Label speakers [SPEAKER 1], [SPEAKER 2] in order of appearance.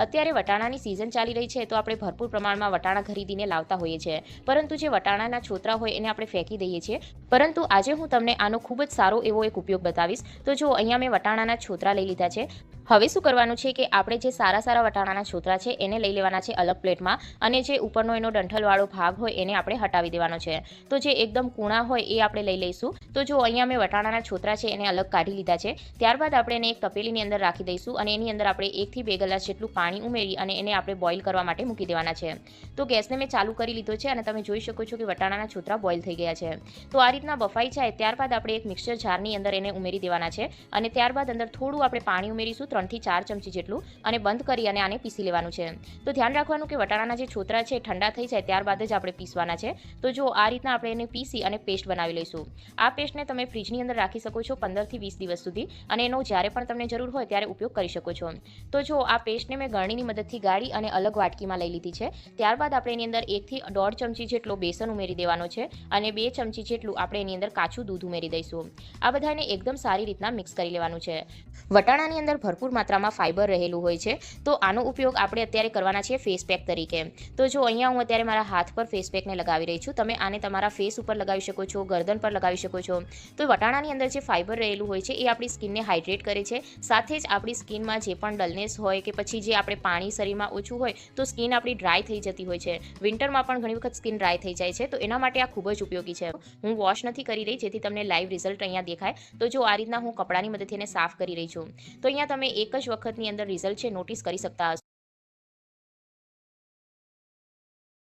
[SPEAKER 1] અત્યારે વટાણાની સિઝન ચાલી રહી છે તો આપણે ભરપૂર પ્રમાણમાં વટાણા ખરીદીને લાવતા હોઈએ છીએ, પરંતુ જે વટાણાના છોતરા હોય એને આપણે ફેંકી દઈએ છીએ. પરંતુ આજે હું તમને આનો ખૂબ જ સારો એવો એક ઉપયોગ બતાવીશ. તો જો અહીંયા મેં વટાણાના છોતરા લઈ લીધા છે. હવે શું કરવાનું છે કે આપણે જે સારા વટાણાના છોતરા છે એને લઈ લેવાના છે અલગ પ્લેટમાં, અને જે ઉપરનો એનો ડંઠલવાળો ભાગ હોય એને આપણે હટાવી દેવાનો છે. તો જે એકદમ કૂણા હોય એ આપણે લઈ લઈશું. તો જો અહીંયા મેં વટાણાના છોતરા છે એને અલગ કાઢી લીધા છે. ત્યારબાદ આપણે એને એક તપેલીની અંદર રાખી દઈશું, અને એની અંદર આપણે 1 થી 2 ગ્લાસ જેટલું પાણી ઉમેરી અને એને આપણે બોઇલ કરવા માટે મૂકી દેવાના છે. તો ગેસને મેં ચાલુ કરી લીધો છે અને તમે જોઈ શકો છો કે વટાણાના છોતરા બોઇલ થઈ ગયા છે. તો આ રીતના બફાઈ જાય ત્યારબાદ આપણે એક મિક્સર જારની અંદર એને ઉમેરી દેવાના છે, અને ત્યારબાદ અંદર થોડું આપણે પાણી ઉમેરીશું 3 થી 4 ચમચી જેટલું, અને બંધ કરી અને આને પીસી લેવાનું છે. તો ધ્યાન રાખવાનું કે વટાણાના જે છોતરા છે ઠંડા થઈ જાય ત્યારબાદ જ આપણે પીસવાના છે. તો જો આ રીતના આપણે એને પીસી અને પેસ્ટ બનાવી લઈશું. આ પેસ્ટને તમે ફ્રીજની અંદર રાખી શકો છો 15 થી 20 દિવસ સુધી, અને એનો જ્યારે પણ તમને જરૂર હોય ત્યારે ઉપયોગ કરી શકો છો. તો જો આ પેસ્ટને મેં ગળણીની મદદથી ગાળી અને અલગ વાટકીમાં લઈ લીધી છે. ત્યારબાદ આપણે એની અંદર 1 થી 1.5 ચમચી જેટલો બેસન ઉમેરી દેવાનો છે, અને 2 ચમચી જેટલું આપણે એની અંદર કાચું દૂધ ઉમેરી દઈશું. આ બધાને એકદમ સારી રીતના મિક્સ કરી લેવાનું છે. વટાણાની અંદર ભરપૂર માત્રામાં ફાઇબર રહેલું હોય છે, તો આનો ઉપયોગ આપણે અત્યારે કરવાના છીએ ફેસ પેક તરીકે. તો જો અહીંયા હું અત્યારે મારા હાથ પર ફેસ પેકને લગાવી રહી છું. તમે આને તમારા ફેસ ઉપર લગાવી શકો છો, ગરદન પર લગાવી શકો છો. તો વટાણાની અંદર જે ફાઇબર રહેલું હોય છે એ આપણી સ્કિનને હાઇડ્રેટ કરે છે. સાથે જ આપણી સ્કિનમાં જે પણ ડલનેસ હોય કે પછી જે આપણે પાણી શરીરમાં ઓછું હોય તો સ્કિન આપણી ડ્રાય થઈ જતી હોય છે. વિન્ટરમાં પણ ઘણી વખત સ્કિન ડ્રાય થઈ જાય છે, તો એના માટે આ ખૂબ જ ઉપયોગી છે. હું વોશ નથી કરી રહી જેથી તમને લાઈવ રિઝલ્ટ અહીંયા દેખાય. તો જો આ રીતના હું કપડાની મદદથી એને સાફ કરી રહી છું. તો અહીંયા તમે એક જ વખતની અંદર રિઝલ્ટ છે નોટિસ કરી શકતા હશો.